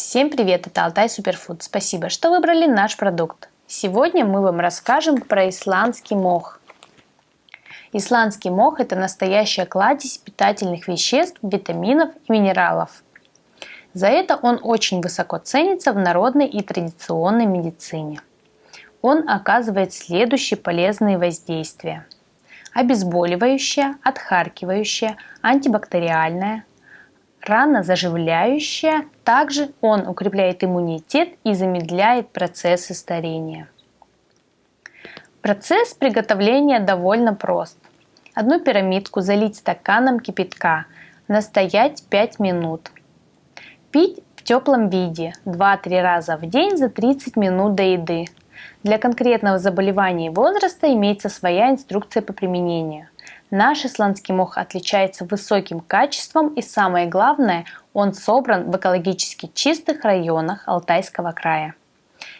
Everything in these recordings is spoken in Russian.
Всем привет, это Алтай Суперфуд. Спасибо, что выбрали наш продукт. Сегодня мы вам расскажем про исландский мох. Исландский мох – это настоящая кладезь питательных веществ, витаминов и минералов. За это он очень высоко ценится в народной и традиционной медицине. Он оказывает следующие полезные воздействия: обезболивающее, отхаркивающее, антибактериальное, ранозаживляющее. Также он укрепляет иммунитет и замедляет процессы старения. Процесс приготовления довольно прост. Одну пирамидку залить стаканом кипятка, настоять 5 минут. Пить в теплом виде 2-3 раза в день за 30 минут до еды. Для конкретного заболевания и возраста имеется своя инструкция по применению. Наш исландский мох отличается высоким качеством и, самое главное, он собран в экологически чистых районах Алтайского края.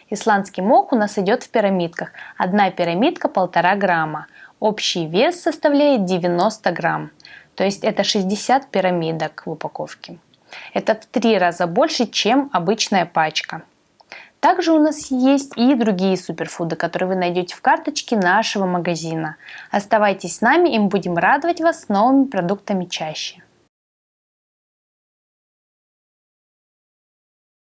Исландский мох у нас идет в пирамидках. Одна пирамидка 1,5 грамма. Общий вес составляет 90 грамм. То есть это 60 пирамидок в упаковке. Это в 3 раза больше, чем обычная пачка. Также у нас есть и другие суперфуды, которые вы найдете в карточке нашего магазина. Оставайтесь с нами, и мы будем радовать вас новыми продуктами чаще.